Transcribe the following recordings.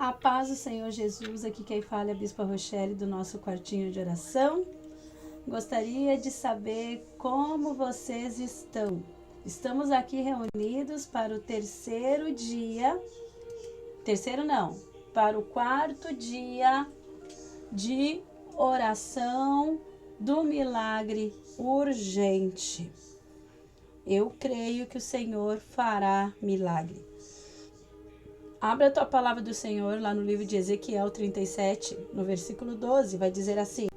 A paz do Senhor Jesus, aqui quem fala é a Bispa Rochelle do nosso quartinho de oração. Gostaria de saber como vocês estão. Estamos aqui reunidos para o para o quarto dia de oração do milagre urgente. Eu creio que o Senhor fará milagre. Abra a tua palavra do Senhor lá no livro de Ezequiel 37, no versículo 12, vai dizer assim.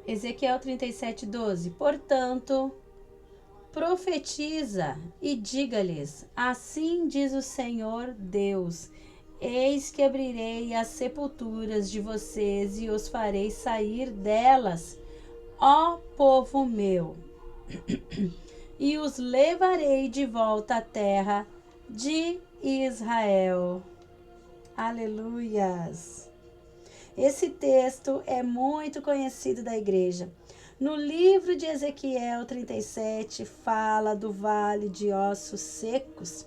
Ezequiel 37, 12. Portanto, profetiza e diga-lhes, assim diz o Senhor Deus, eis que abrirei as sepulturas de vocês e os farei sair delas, ó povo meu, e os levarei de volta à terra de Israel. Aleluias! Esse texto é muito conhecido da igreja. No livro de Ezequiel 37 fala do vale de ossos secos.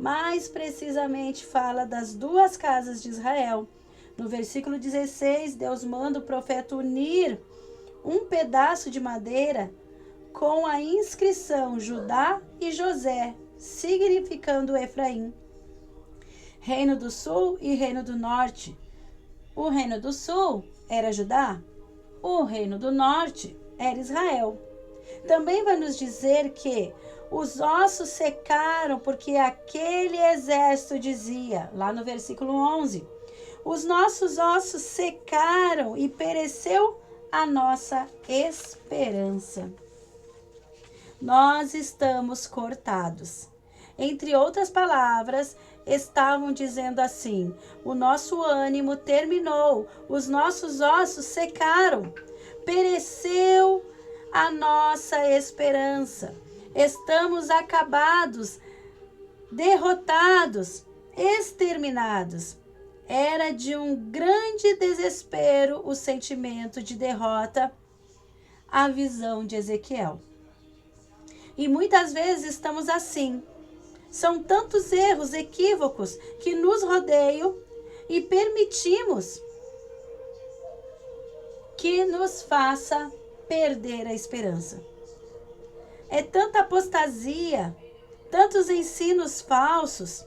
Mais precisamente fala das duas casas de Israel. No versículo 16, Deus manda o profeta unir um pedaço de madeira com a inscrição Judá e José, significando Efraim, Reino do Sul e Reino do Norte. O Reino do Sul era Judá, o Reino do Norte era Israel. Também vai nos dizer que os ossos secaram porque aquele exército dizia, lá no versículo 11, os nossos ossos secaram e pereceu a nossa esperança. Nós estamos cortados. Entre outras palavras, estavam dizendo assim, o nosso ânimo terminou, os nossos ossos secaram, pereceu a nossa esperança. Estamos acabados, derrotados, exterminados. Era de um grande desespero o sentimento de derrota, a visão de Ezequiel. E muitas vezes estamos assim. São tantos erros, equívocos que nos rodeiam e permitimos que nos faça perder a esperança. É tanta apostasia, tantos ensinos falsos,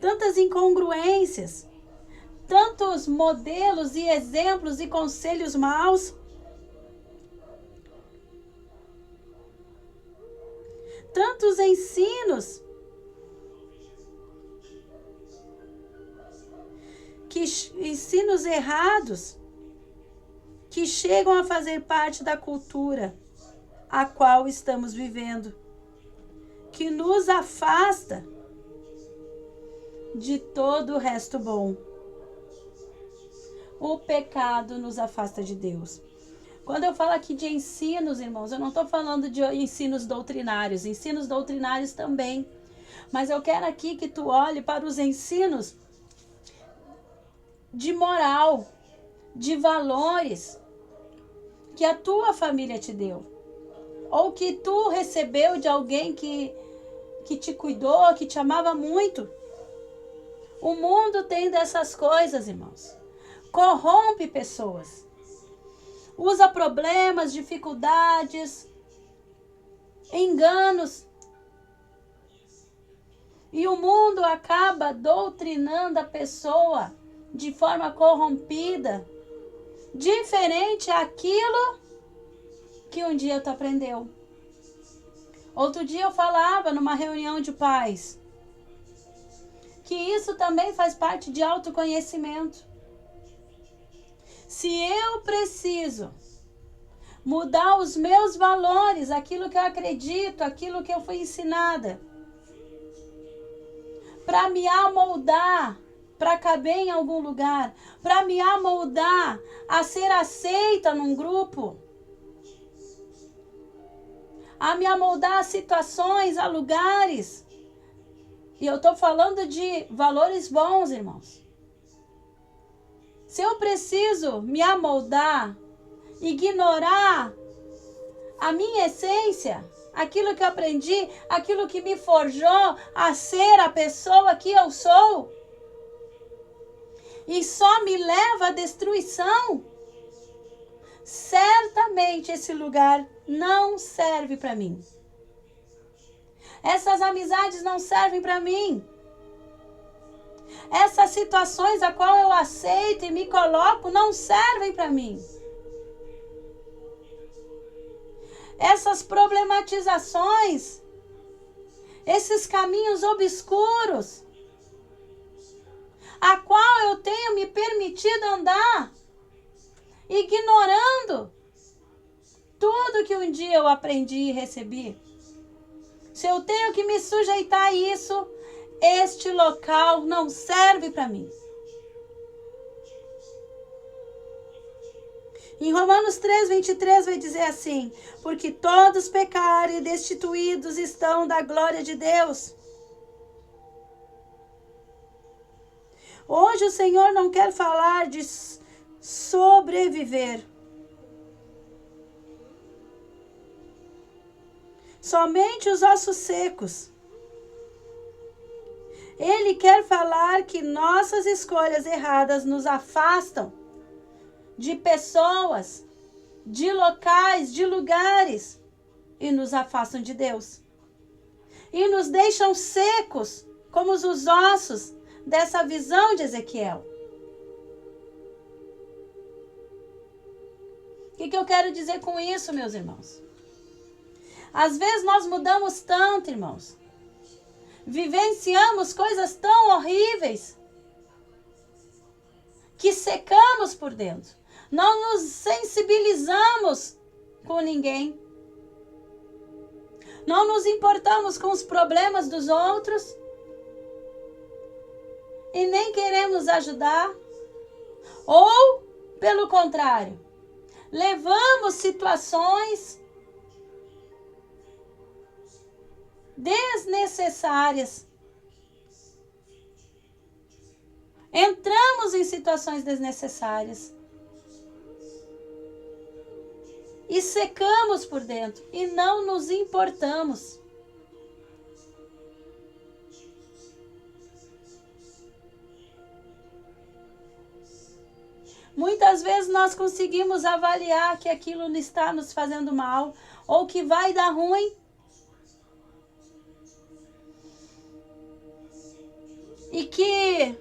tantas incongruências, tantos modelos e exemplos e conselhos maus. Tantos ensinos ensinos errados que chegam a fazer parte da cultura a qual estamos vivendo, que nos afasta de todo o resto bom. O pecado nos afasta de Deus. Quando eu falo aqui de ensinos, irmãos, eu não estou falando de ensinos doutrinários também. Mas eu quero aqui que tu olhe para os ensinos de moral, de valores que a tua família te deu. Ou que tu recebeu de alguém que te cuidou, que te amava muito. O mundo tem dessas coisas, irmãos. Corrompe pessoas. Usa problemas, dificuldades, enganos. E o mundo acaba doutrinando a pessoa de forma corrompida, diferente àquilo que um dia tu aprendeu. Outro dia eu falava numa reunião de pais que isso também faz parte de autoconhecimento. Se eu preciso mudar os meus valores, aquilo que eu acredito, aquilo que eu fui ensinada, para me amoldar, para caber em algum lugar, para me amoldar a ser aceita num grupo, a me amoldar a situações, a lugares. E eu estou falando de valores bons, irmãos. Se eu preciso me amoldar, ignorar a minha essência, aquilo que eu aprendi, aquilo que me forjou a ser a pessoa que eu sou, e só me leva à destruição, certamente esse lugar não serve para mim. Essas amizades não servem para mim. Essas situações a qual eu aceito e me coloco não servem para mim. Essas problematizações, esses caminhos obscuros, a qual eu tenho me permitido andar, ignorando tudo que um dia eu aprendi e recebi. Se eu tenho que me sujeitar a isso, este local não serve para mim. Em Romanos 3:23 vai dizer assim: porque todos pecaram e destituídos estão da glória de Deus. Hoje o Senhor não quer falar de sobreviver. Somente os ossos secos. Ele quer falar que nossas escolhas erradas nos afastam de pessoas, de locais, de lugares e nos afastam de Deus. E nos deixam secos como os ossos dessa visão de Ezequiel. O que eu quero dizer com isso, meus irmãos? Às vezes nós mudamos tanto, irmãos. Vivenciamos coisas tão horríveis que secamos por dentro. Não nos sensibilizamos com ninguém. Não nos importamos com os problemas dos outros. E nem queremos ajudar. Ou, pelo contrário, levamos situações desnecessárias. Entramos em situações desnecessárias. E secamos por dentro. E não nos importamos. Muitas vezes nós conseguimos avaliar que aquilo não está nos fazendo mal. Ou que vai dar ruim. E que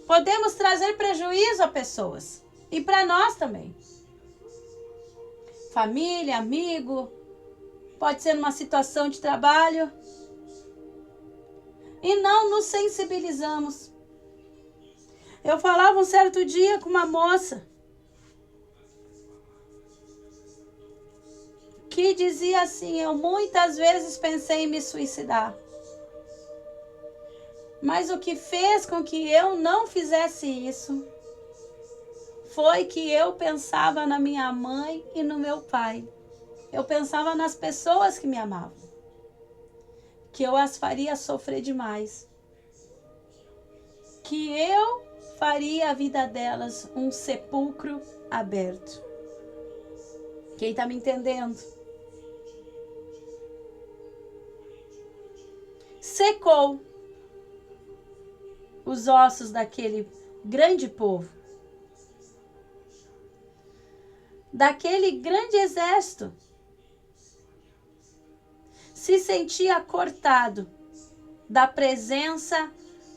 podemos trazer prejuízo a pessoas. E para nós também. Família, amigo. Pode ser numa situação de trabalho. E não nos sensibilizamos. Eu falava um certo dia com uma moça. Que dizia assim: eu muitas vezes pensei em me suicidar. Mas o que fez com que eu não fizesse isso foi que eu pensava na minha mãe e no meu pai. Eu pensava nas pessoas que me amavam. Que eu as faria sofrer demais. Que eu faria a vida delas um sepulcro aberto. Quem está me entendendo? Secou os ossos daquele grande povo, daquele grande exército. Se sentia cortado da presença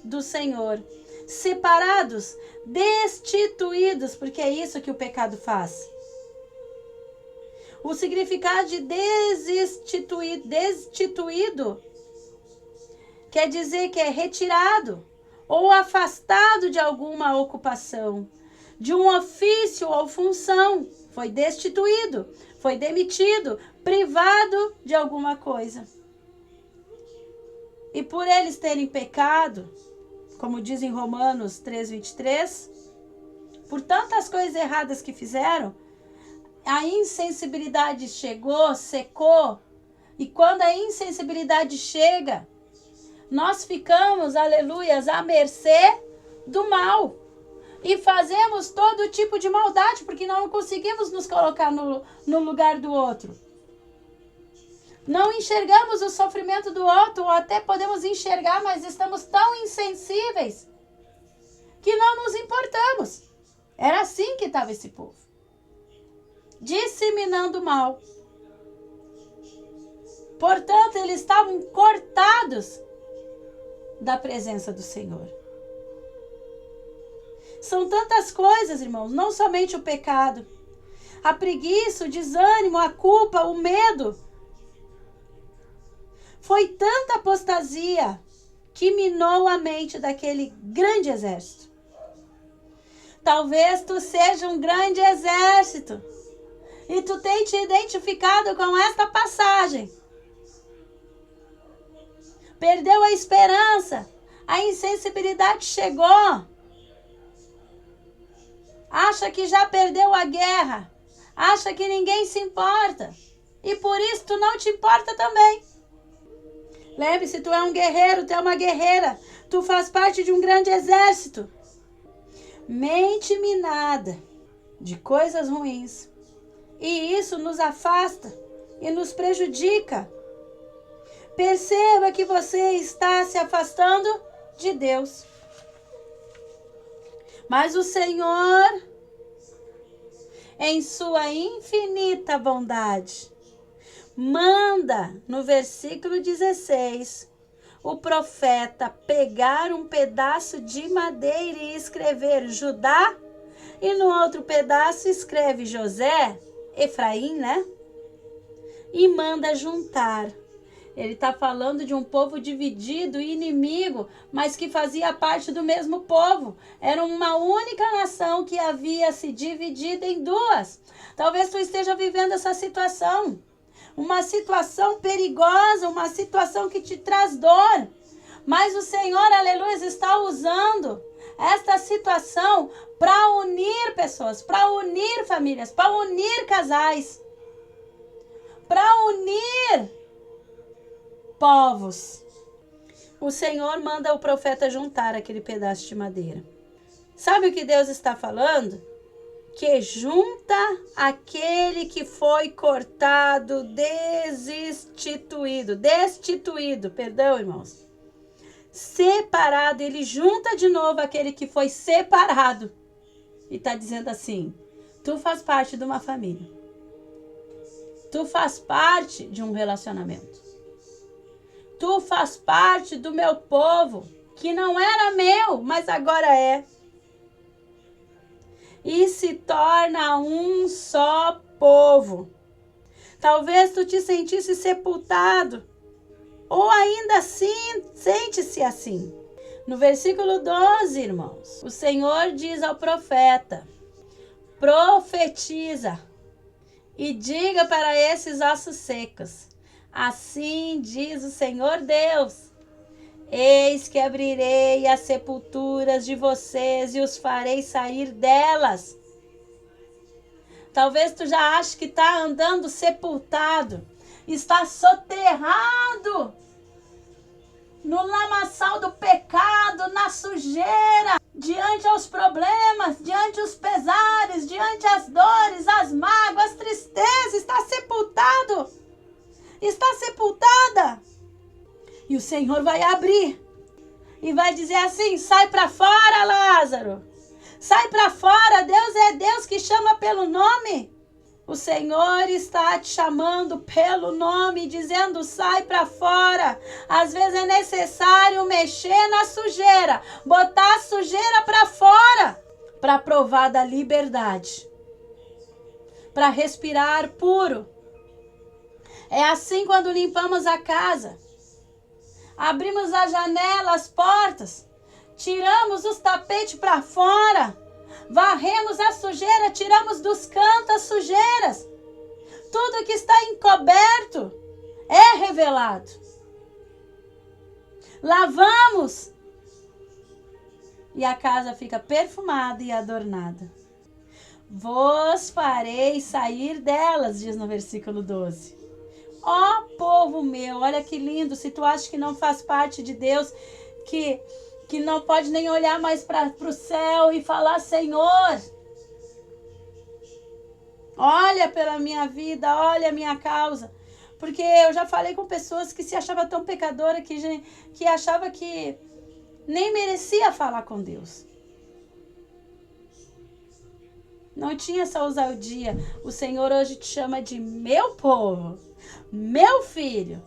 do Senhor, separados, destituídos, porque é isso que o pecado faz. O significado de destituído quer dizer que é retirado ou afastado de alguma ocupação, de um ofício ou função. Foi destituído, foi demitido, privado de alguma coisa. E por eles terem pecado, como diz em Romanos 3:23, por tantas coisas erradas que fizeram, a insensibilidade chegou, secou. E quando a insensibilidade chega, nós ficamos, aleluias, à mercê do mal. E fazemos todo tipo de maldade, porque não conseguimos nos colocar no lugar do outro. Não enxergamos o sofrimento do outro, ou até podemos enxergar, mas estamos tão insensíveis que não nos importamos. Era assim que estava esse povo, disseminando mal. Portanto, eles estavam cortados da presença do Senhor. São tantas coisas, irmãos, não somente o pecado, a preguiça, o desânimo, a culpa, o medo. Foi tanta apostasia que minou a mente daquele grande exército. Talvez tu seja um grande exército e tu tenha te identificado com esta passagem. Perdeu a esperança, a insensibilidade chegou. Acha que já perdeu a guerra, acha que ninguém se importa e por isso tu não te importa também. Lembre-se, tu é um guerreiro, tu é uma guerreira, tu faz parte de um grande exército. Mente minada de coisas ruins, e isso nos afasta e nos prejudica. Perceba que você está se afastando de Deus. Mas o Senhor, em sua infinita bondade, manda no versículo 16 o profeta pegar um pedaço de madeira e escrever Judá, e no outro pedaço escreve José, Efraim, né? E manda juntar. Ele está falando de um povo dividido e inimigo, mas que fazia parte do mesmo povo. Era uma única nação que havia se dividido em duas. Talvez tu esteja vivendo essa situação. Uma situação perigosa, uma situação que te traz dor. Mas o Senhor, aleluia, está usando esta situação para unir pessoas, para unir famílias, para unir casais, para unir povos. O Senhor manda o profeta juntar aquele pedaço de madeira. Sabe o que Deus está falando? Que junta aquele que foi cortado, destituído, perdão, irmãos. Separado, ele junta de novo aquele que foi separado. E está dizendo assim, tu faz parte de uma família. Tu faz parte de um relacionamento. Tu faz parte do meu povo, que não era meu, mas agora é. E se torna um só povo. Talvez tu te sentisse sepultado, ou ainda assim sente-se assim. No versículo 12, irmãos, o Senhor diz ao profeta, profetiza e diga para esses ossos secos, assim diz o Senhor Deus, eis que abrirei as sepulturas de vocês e os farei sair delas. Talvez tu já ache que está andando sepultado, está soterrado no lamaçal do pecado, na sujeira, diante aos problemas, diante os pesares, diante as dores, as mágoas, as tristezas, está sepultado, está sepultada. E o Senhor vai abrir e vai dizer assim, sai para fora, Lázaro, sai para fora, Deus é Deus que chama pelo nome. O Senhor está te chamando pelo nome, dizendo, sai para fora. Às vezes é necessário mexer na sujeira, botar a sujeira para fora, para provar da liberdade, para respirar puro. É assim quando limpamos a casa. Abrimos a janela, as portas, tiramos os tapetes para fora, varremos a sujeira, tiramos dos cantos as sujeiras. Tudo que está encoberto é revelado. Lavamos e a casa fica perfumada e adornada. Vos farei sair delas, diz no versículo 12. Ó povo meu, olha que lindo, se tu acha que não faz parte de Deus, que não pode nem olhar mais para o céu e falar, Senhor, olha pela minha vida, olha a minha causa. Porque eu já falei com pessoas que se achava tão pecadora que achava que nem merecia falar com Deus. Não tinha essa ousadia. O Senhor hoje te chama de meu povo, meu filho.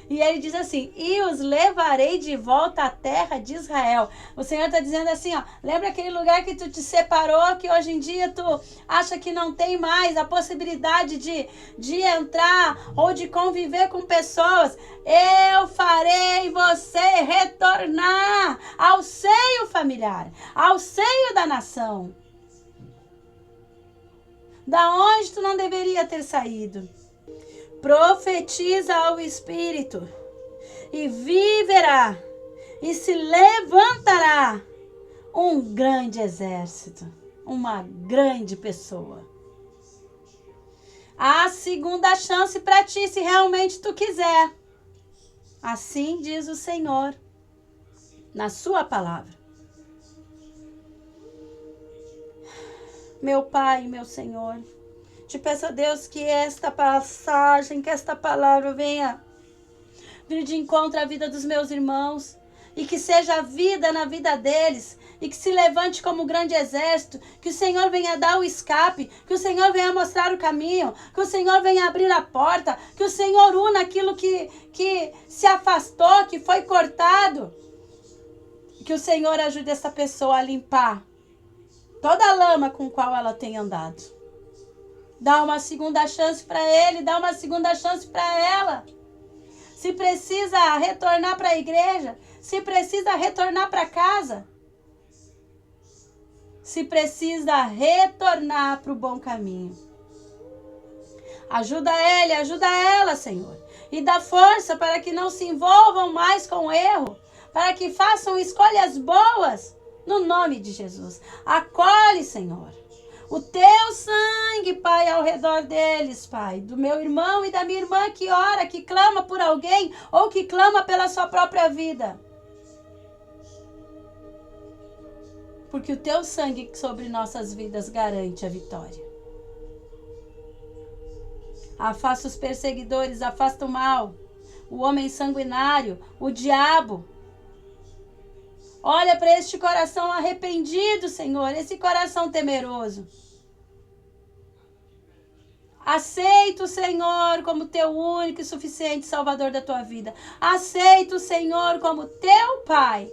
E ele diz assim, e os levarei de volta à terra de Israel. O Senhor está dizendo assim, ó, lembra aquele lugar que tu te separou, que hoje em dia tu acha que não tem mais a possibilidade de entrar ou de conviver com pessoas? Eu farei você retornar ao seio familiar, ao seio da nação. Da onde tu não deveria ter saído. Profetiza ao Espírito, e viverá, e se levantará um grande exército, uma grande pessoa. Há segunda chance para ti, se realmente tu quiser. Assim diz o Senhor, na sua palavra. Meu Pai, meu Senhor, te peço a Deus que esta passagem, que esta palavra venha vir de encontro à vida dos meus irmãos e que seja vida na vida deles e que se levante como um grande exército, que o Senhor venha dar o escape, que o Senhor venha mostrar o caminho, que o Senhor venha abrir a porta, que o Senhor una aquilo que se afastou, que foi cortado, que o Senhor ajude essa pessoa a limpar toda a lama com qual ela tem andado. Dá uma segunda chance para ele, dá uma segunda chance para ela. Se precisa retornar para a igreja, se precisa retornar para casa, se precisa retornar para o bom caminho. Ajuda ele, ajuda ela, Senhor. E dá força para que não se envolvam mais com o erro, para que façam escolhas boas, no nome de Jesus. Acolhe, Senhor, o teu sangue, Pai, ao redor deles, Pai, do meu irmão e da minha irmã que ora, que clama por alguém ou que clama pela sua própria vida. Porque o teu sangue sobre nossas vidas garante a vitória. Afasta os perseguidores, afasta o mal, o homem sanguinário, o diabo. Olha para este coração arrependido, Senhor, esse coração temeroso. Aceita o Senhor como teu único e suficiente Salvador da tua vida. Aceita o Senhor como teu Pai.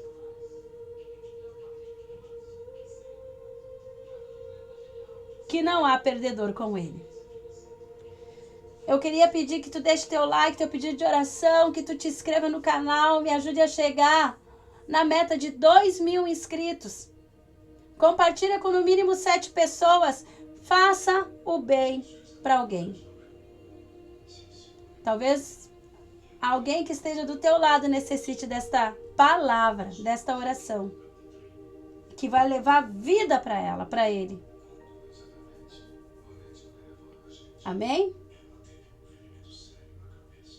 Que não há perdedor com Ele. Eu queria pedir que tu deixe teu like, teu pedido de oração, que tu te inscreva no canal, me ajude a chegar na meta de 2.000 inscritos. Compartilha com no mínimo 7 pessoas. Faça o bem para alguém. Talvez alguém que esteja do teu lado necessite desta palavra, desta oração, que vai levar vida para ela, para ele. Amém?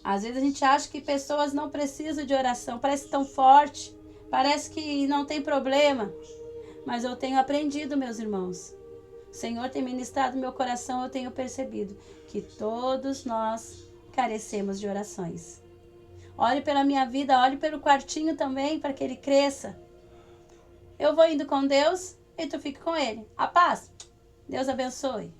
Às vezes a gente acha que pessoas não precisam de oração, parece tão forte, parece que não tem problema, mas eu tenho aprendido, meus irmãos. O Senhor tem ministrado no meu coração, eu tenho percebido que todos nós carecemos de orações. Olhe pela minha vida, olhe pelo quartinho também, para que ele cresça. Eu vou indo com Deus e tu fica com ele. A paz. Deus abençoe.